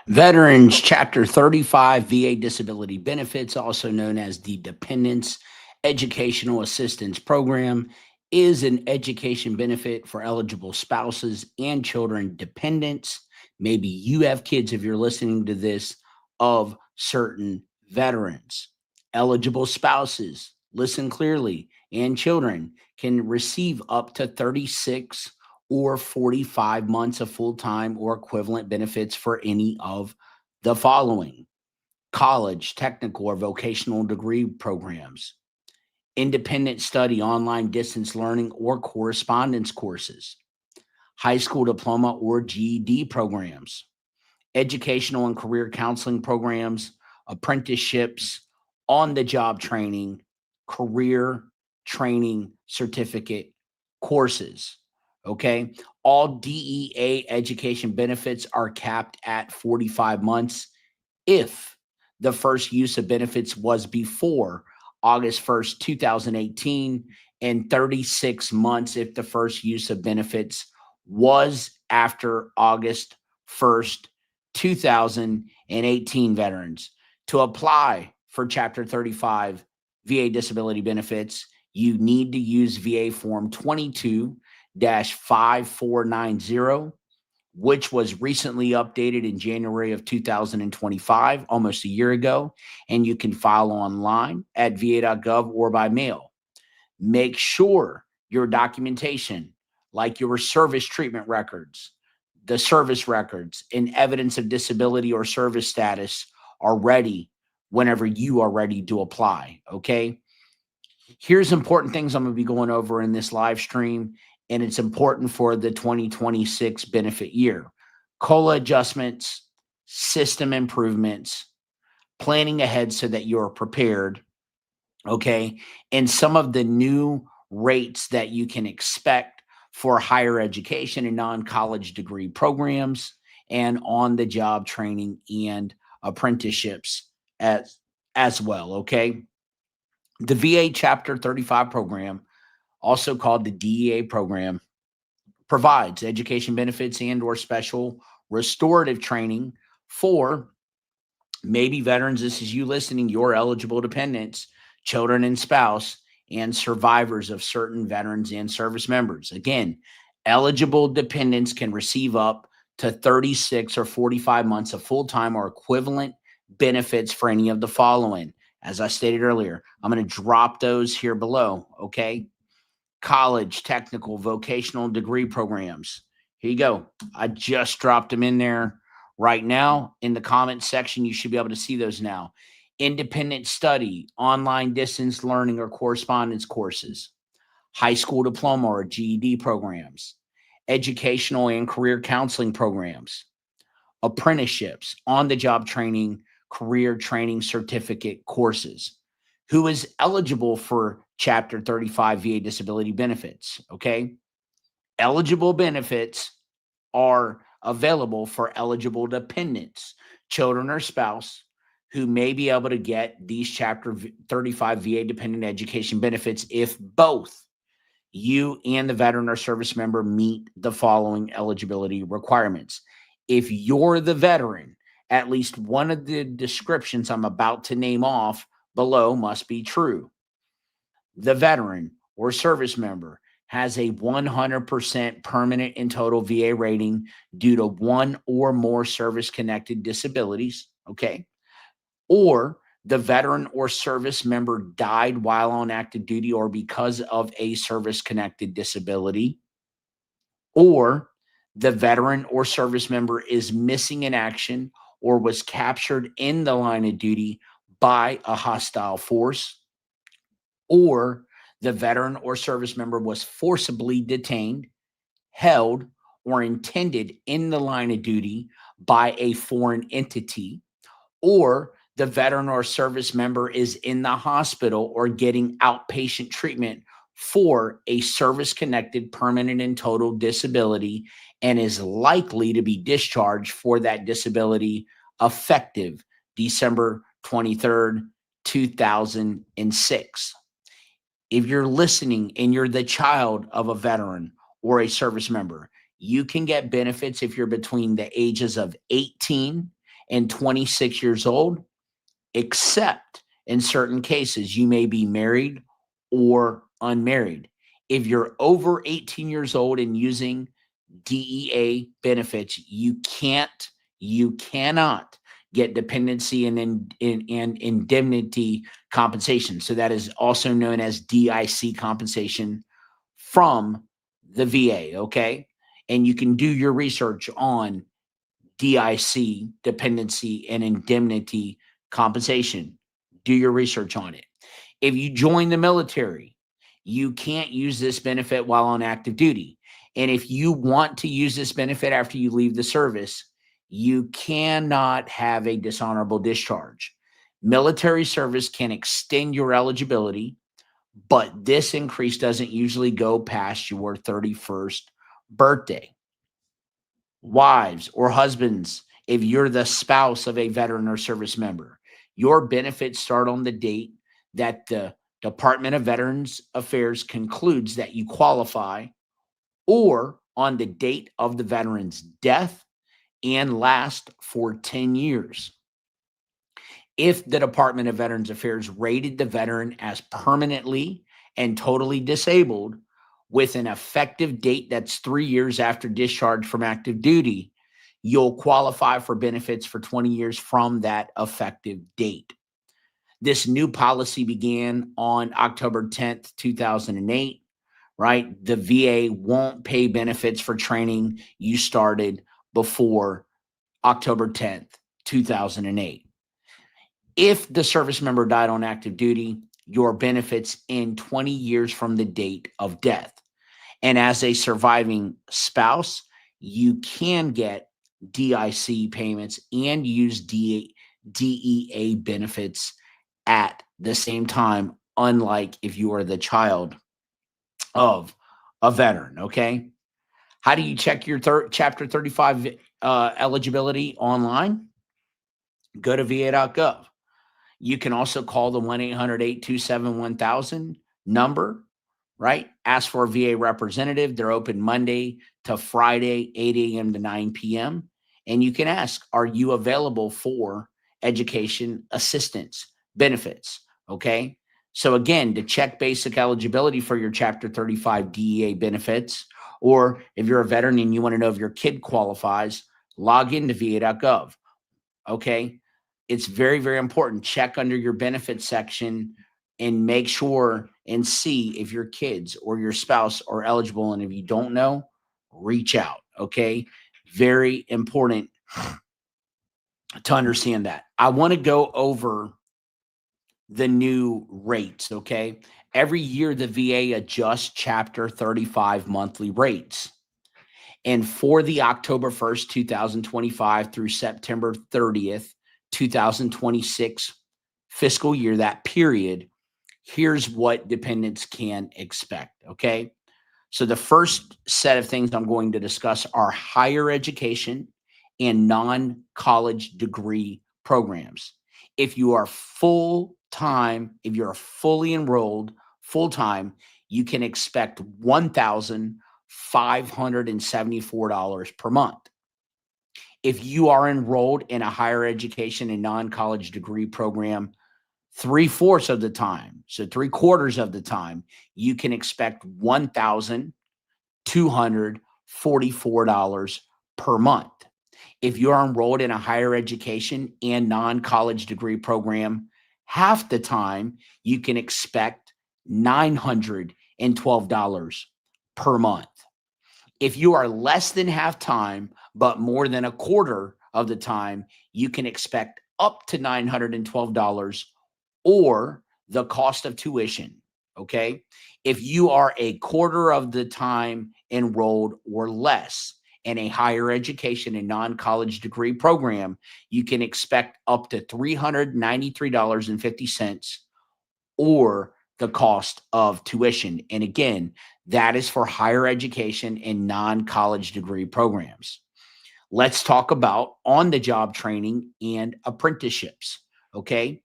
Veterans Chapter 35 VA Disability Benefits, also known as the Dependents Educational Assistance Program, is an education benefit for eligible spouses and children dependents. Maybe you have kids if you're listening to this of certain veterans. Eligible spouses, listen clearly, and children can receive up to 36 or 45 months of full time or equivalent benefits for any of the following: college, technical, or vocational degree programs, independent study, online distance learning, or correspondence courses, high school diploma or GED programs, educational and career counseling programs, apprenticeships, on the job training, career training certificate courses. Okay. All DEA education benefits are capped at 45 months if the first use of benefits was before August 1st, 2018, and 36 months if the first use of benefits was after August 1st, 2018. Veterans, to apply for Chapter 35 VA disability benefits, you need to use VA Form 22-5490, which was recently updated in January of 2025, almost a year ago, and you can file online at va.gov or by mail. Make sure your documentation, like your service treatment records, the service records, and evidence of disability or service status, are ready whenever you are ready to apply. Okay. Here's important things I'm going to be going over in this live stream, and it's important for the 2026 benefit year: COLA adjustments, system improvements, planning ahead so that you're prepared. Okay. And some of the new rates that you can expect for higher education and non-college degree programs, and on the job training and apprenticeships as well. Okay. The VA Chapter 35 program, also called the DEA program, provides education benefits and or special restorative training for maybe veterans. This is you listening, your eligible dependents, children and spouse, and survivors of certain veterans and service members. Again, eligible dependents can receive up to 36 or 45 months of full-time or equivalent benefits for any of the following. As I stated earlier, I'm going to drop those here below. Okay. College, technical, vocational degree programs. Here you go. I just dropped them in there right now in the comments section. You should be able to see those now. Independent study, online distance learning or correspondence courses, high school diploma or GED programs, educational and career counseling programs, apprenticeships, on the job training, career training certificate courses. Who is eligible for Chapter 35 VA disability benefits? Okay. Eligible benefits are available for eligible dependents, children or spouse, who may be able to get these Chapter 35 VA dependent education benefits if both you and the veteran or service member meet the following eligibility requirements. If you're the veteran, at least one of the descriptions I'm about to name off below must be true. The veteran or service member has a 100% permanent and total VA rating due to one or more service-connected disabilities, okay? Or the veteran or service member died while on active duty or because of a service-connected disability, or the veteran or service member is missing in action or was captured in the line of duty by a hostile force, or the veteran or service member was forcibly detained, held, or intended in the line of duty by a foreign entity, or the veteran or service member is in the hospital or getting outpatient treatment for a service-connected permanent and total disability and is likely to be discharged for that disability effective December 23rd, 2006. If you're listening and you're the child of a veteran or a service member, you can get benefits if you're between the ages of 18 and 26 years old, except in certain cases, you may be married or unmarried. If you're over 18 years old and using DEA benefits, you cannot get dependency and indemnity compensation. So that is also known as DIC compensation from the VA, okay? And you can do your research on DIC, dependency and indemnity compensation. Do your research on it. If you join the military, you can't use this benefit while on active duty. And if you want to use this benefit after you leave the service, you cannot have a dishonorable discharge. Military service can extend your eligibility, but this increase doesn't usually go past your 31st birthday. Wives or husbands, if you're the spouse of a veteran or service member, your benefits start on the date that the Department of Veterans Affairs concludes that you qualify, or on the date of the veteran's death, and last for 10 years. If the Department of Veterans Affairs rated the veteran as permanently and totally disabled with an effective date that's 3 years after discharge from active duty, you'll qualify for benefits for 20 years from that effective date. This new policy began on October 10th, 2008, right? The VA won't pay benefits for training you started before October 10th, 2008. If the service member died on active duty, your benefits end 20 years from the date of death. And as a surviving spouse, you can get DIC payments and use DEA benefits at the same time, unlike if you are the child of a veteran, okay? How do you check your Chapter 35 eligibility online? Go to va.gov. You can also call the 1-800-827-1000 number, right? Ask for a VA representative. They're open Monday to Friday, 8 a.m. to 9 p.m. And you can ask, are you available for education assistance benefits? Okay. So again, to check basic eligibility for your Chapter 35 DEA benefits, or if you're a veteran and you want to know if your kid qualifies, log into va.gov. Okay. It's very, very important. Check under your benefits section and make sure and see if your kids or your spouse are eligible. And if you don't know, reach out. Okay. Very important to understand that. I want to go over the new rates. Okay. Every year, the VA adjusts Chapter 35 monthly rates. And for the October 1st, 2025 through September 30th, 2026 fiscal year, that period, here's what dependents can expect, okay? So the first set of things I'm going to discuss are higher education and non-college degree programs. If you are full-time, if you're fully enrolled full-time, you can expect $1,574 per month. If you are enrolled in a higher education and non-college degree program 3/4 of the time, so 3/4 of the time, you can expect $1,244 per month. If you are enrolled in a higher education and non-college degree program half the time, you can expect $912 per month. If you are less than half time, but more than a quarter of the time, you can expect up to $912 or the cost of tuition, okay? If you are a quarter of the time enrolled or less in a higher education and non-college degree program, you can expect up to $393.50 or the cost of tuition. And again, that is for higher education and non-college degree programs. Let's talk about on-the-job training and apprenticeships, okay?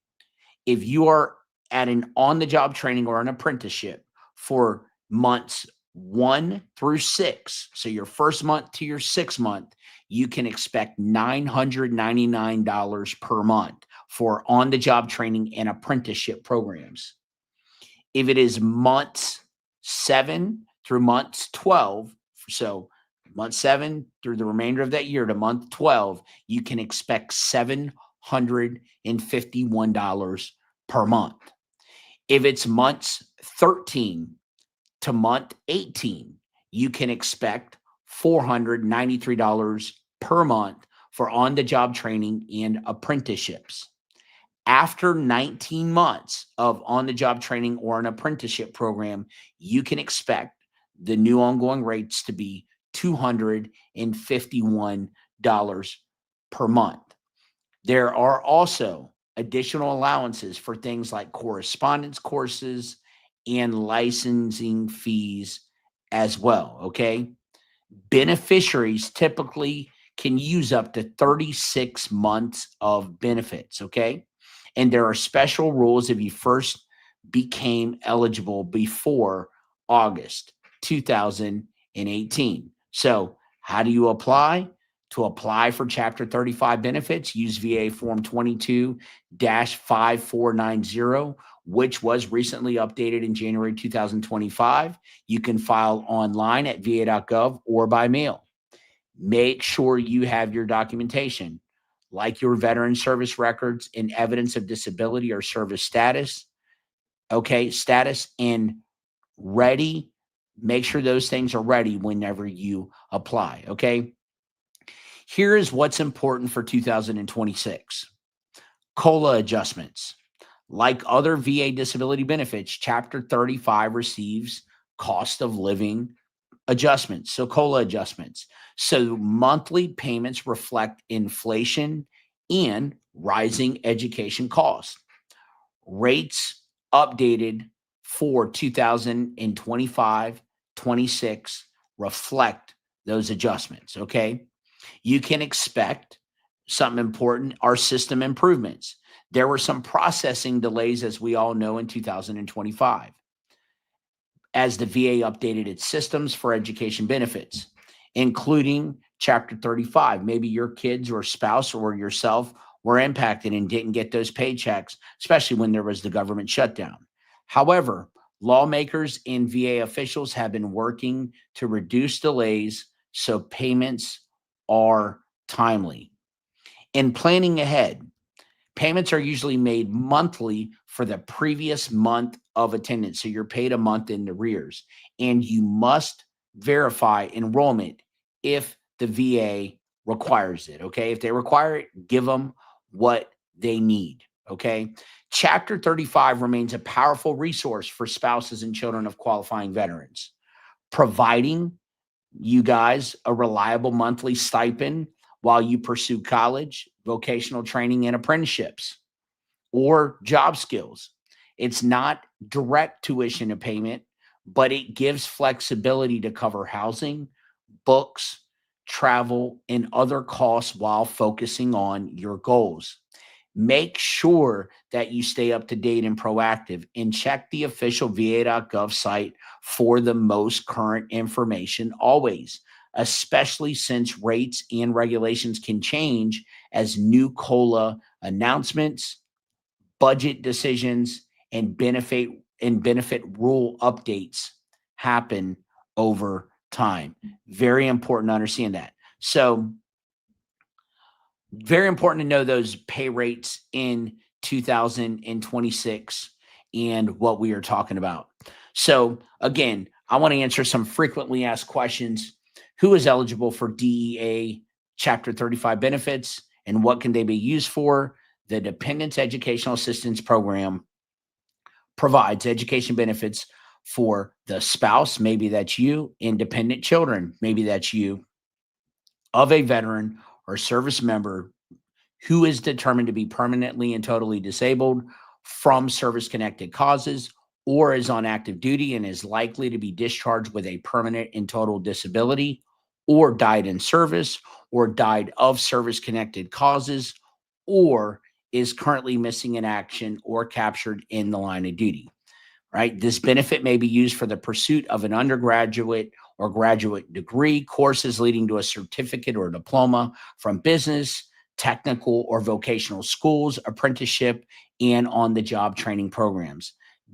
If you are at an on-the-job training or an apprenticeship for months 1 through 6, so your first month to your 6th month, you can expect $999 per month for on-the-job training and apprenticeship programs. If it is months 7 through months 12, so month 7 through the remainder of that year to month 12, you can expect $751 per month. If it's months 13 to month 18, you can expect $493 per month for on-the-job training and apprenticeships. After 19 months of on-the-job training or an apprenticeship program, you can expect the new ongoing rates to be $251 per month. There are also additional allowances for things like correspondence courses and licensing fees as well, okay? Beneficiaries typically can use up to 36 months of benefits, okay? And there are special rules if you first became eligible before August 2018. So how do you apply? To apply for Chapter 35 benefits, use VA Form 22-5490, which was recently updated in January 2025. You can file online at va.gov or by mail. Make sure you have your documentation, like your veteran service records and evidence of disability or service status, and ready. Make sure those things are ready whenever you apply, okay? Here is what's important for 2026. COLA adjustments. Like other VA disability benefits, Chapter 35 receives cost of living adjustments, so COLA adjustments. So monthly payments reflect inflation and rising education costs. Rates updated for 2025-26 reflect those adjustments, okay? You can expect something important, our system improvements. There were some processing delays, as we all know, in 2025, as the VA updated its systems for education benefits, including Chapter 35. Maybe your kids or spouse or yourself were impacted and didn't get those paychecks, especially when there was the government shutdown. However, lawmakers and VA officials have been working to reduce delays so payments are timely. In planning ahead, payments are usually made monthly for the previous month of attendance. So you're paid a month in arrears, and you must verify enrollment if the VA requires it, okay? If they require it, give them what they need, okay? Chapter 35 remains a powerful resource for spouses and children of qualifying veterans, providing you guys a reliable monthly stipend while you pursue college, vocational training, and apprenticeships or job skills. It's not direct tuition payment, but it gives flexibility to cover housing, books, travel, and other costs while focusing on your goals. Make sure that you stay up to date and proactive, and check the official va.gov site for the most current information always, especially since rates and regulations can change as new COLA announcements, budget decisions, and benefit rule updates happen over time. Very important to understand that. So very important to know those pay rates in 2026 and what we are talking about. So again, I want to answer some frequently asked questions. Who is eligible for DEA Chapter 35 benefits, and what can they be used for? The Dependents Educational Assistance Program provides education benefits for the spouse, maybe that's you, and dependent children, maybe that's you, of a veteran or service member who is determined to be permanently and totally disabled from service-connected causes, or is on active duty and is likely to be discharged with a permanent and total disability, or died in service, or died of service-connected causes, or is currently missing in action or captured in the line of duty, right? This benefit may be used for the pursuit of an undergraduate or graduate degree, courses leading to a certificate or diploma from business, technical, or vocational schools, apprenticeship, and on-the-job training programs.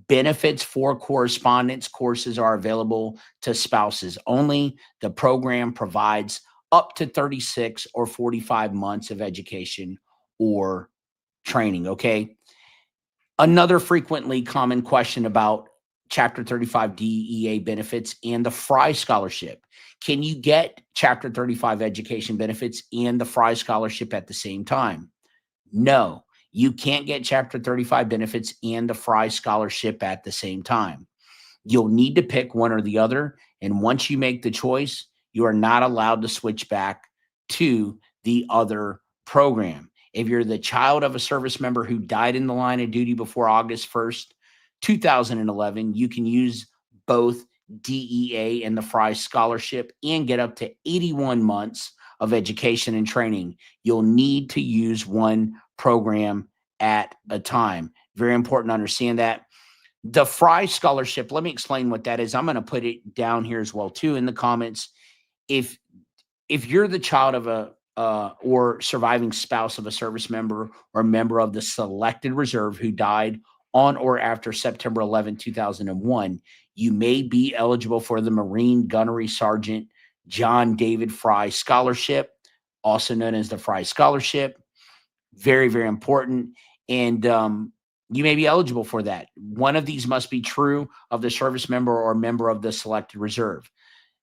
Benefits for correspondence courses are available to spouses only. The program provides up to 36 or 45 months of education or training. Okay. Another frequently common question about Chapter 35 DEA benefits and the Fry Scholarship. Can you get Chapter 35 education benefits and the Fry Scholarship at the same time? No, you can't get Chapter 35 benefits and the Fry Scholarship at the same time. You'll need to pick one or the other. And once you make the choice, you are not allowed to switch back to the other program. If you're the child of a service member who died in the line of duty before August 1st, 2011, you can use both DEA and the Fry Scholarship and get up to 81 months of education and training. You'll need to use one program at a time. Very important to understand that. The Fry Scholarship, let me explain what that is. I'm going to put it down here as well, too, in the comments. If you're the child of a or surviving spouse of a service member or member of the selected reserve who died on or after September 11, 2001, you may be eligible for the Marine Gunnery Sergeant John David Fry Scholarship, also known as the Fry Scholarship. Very, very important. And you may be eligible for that. One of these must be true of the service member or member of the selected reserve.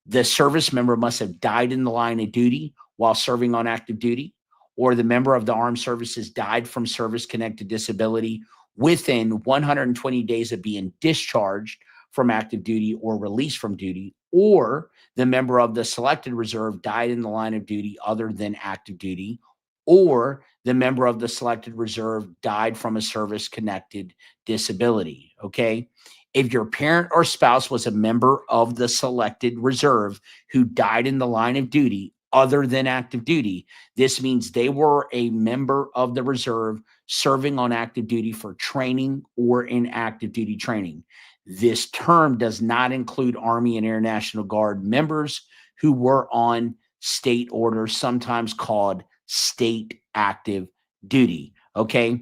The service member must have died in the line of duty while serving on active duty, or the member of the armed services died from service-connected disability within 120 days of being discharged from active duty or released from duty, or the member of the selected reserve died in the line of duty other than active duty, or the member of the selected reserve died from a service-connected disability, okay? If your parent or spouse was a member of the selected reserve who died in the line of duty other than active duty, this means they were a member of the reserve serving on active duty for training or in active duty training. This term does not include Army and Air National Guard members who were on state orders, sometimes called state active duty, okay?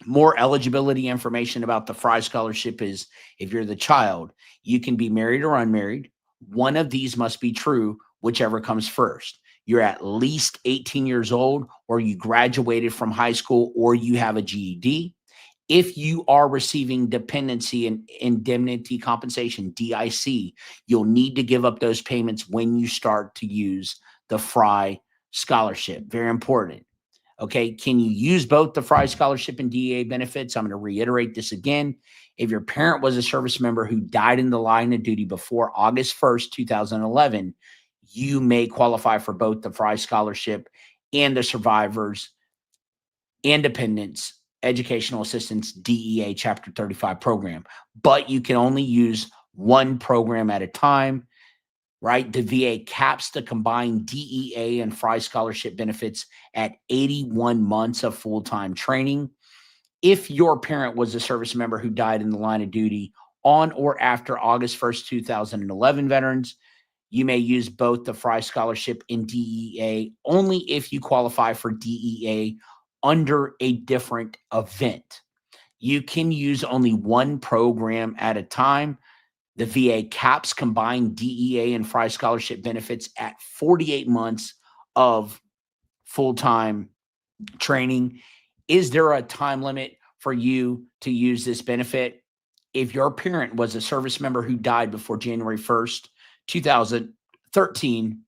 More eligibility information about the Fry Scholarship is if you're the child, you can be married or unmarried. One of these must be true, whichever comes first. You're at least 18 years old, or you graduated from high school, or you have a GED. If you are receiving dependency and indemnity compensation, DIC, you'll need to give up those payments when you start to use the Fry Scholarship. Very important. Okay, can you use both the Fry Scholarship and DEA benefits? I'm going to reiterate this again. If your parent was a service member who died in the line of duty before August 1st, 2011, you may qualify for both the Fry Scholarship and the Survivors and Dependents Educational Assistance DEA Chapter 35 program, but you can only use one program at a time. Right? The VA caps the combined DEA and Fry Scholarship benefits at 81 months of full-time training. If your parent was a service member who died in the line of duty on or after August 1st, 2011 veterans, you may use both the Fry Scholarship and DEA only if you qualify for DEA under a different event. You can use only one program at a time. The VA caps combined DEA and Fry Scholarship benefits at 48 months of full-time training. Is there a time limit for you to use this benefit? If your parent was a service member who died before January 1st, 2013,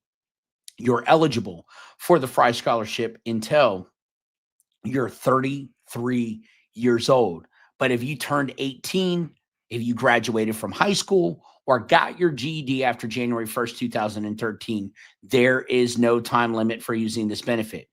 you're eligible for the Fry Scholarship until you're 33 years old. But if you turned 18, if you graduated from high school or got your GED after January 1st, 2013, there is no time limit for using this benefit.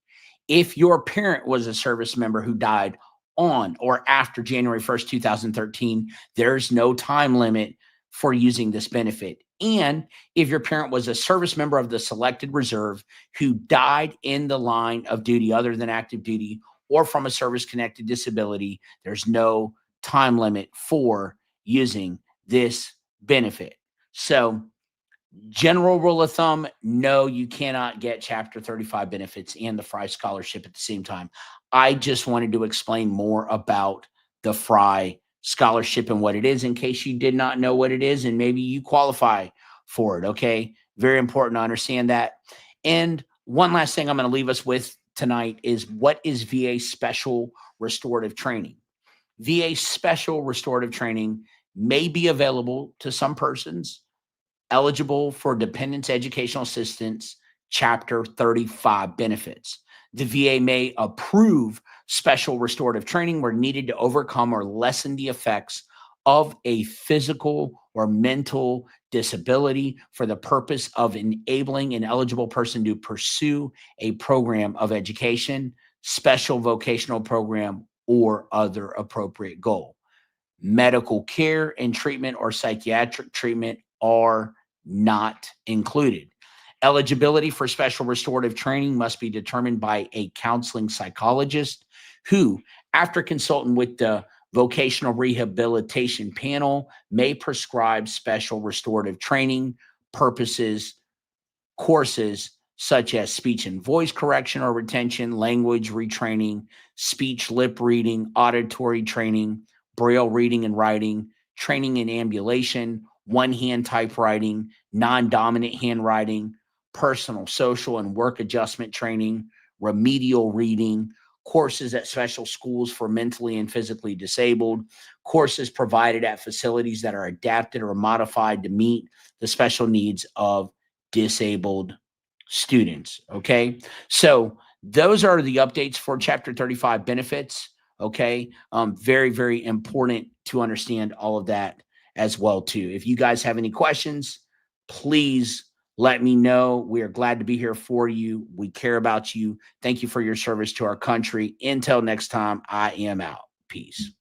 If your parent was a service member who died on or after January 1st, 2013, there's no time limit for using this benefit. And if your parent was a service member of the selected reserve who died in the line of duty other than active duty or from a service-connected disability, there's no time limit for using this benefit. So General rule of thumb, no, you cannot get Chapter 35 benefits and the Fry scholarship at the same time. I just wanted to explain more about the Fry scholarship and what it is in case you did not know what it is and maybe you qualify for it. Okay. Very important to understand that. And one last thing I'm going to leave us with tonight is what is VA special restorative training? VA special restorative training may be available to some persons eligible for Dependents Educational Assistance Chapter 35 benefits. The VA may approve special restorative training where needed to overcome or lessen the effects of a physical or mental disability for the purpose of enabling an eligible person to pursue a program of education, special vocational program, or other appropriate goal. Medical care and treatment or psychiatric treatment are not included. Eligibility for special restorative training must be determined by a counseling psychologist who, after consulting with the vocational rehabilitation panel, may prescribe special restorative training purposes courses such as speech and voice correction or retention, language retraining, speech lip reading, auditory training, braille reading and writing, training in ambulation, one-hand typewriting, non-dominant handwriting, personal, social, and work adjustment training, remedial reading, courses at special schools for mentally and physically disabled, courses provided at facilities that are adapted or modified to meet the special needs of disabled students. Okay. So those are the updates for Chapter 35 benefits. Okay. Very, very important to understand all of that as well, too. If you guys have any questions, please let me know. We are glad to be here for you. We care about you. Thank you for your service to our country. Until next time, I am out. Peace.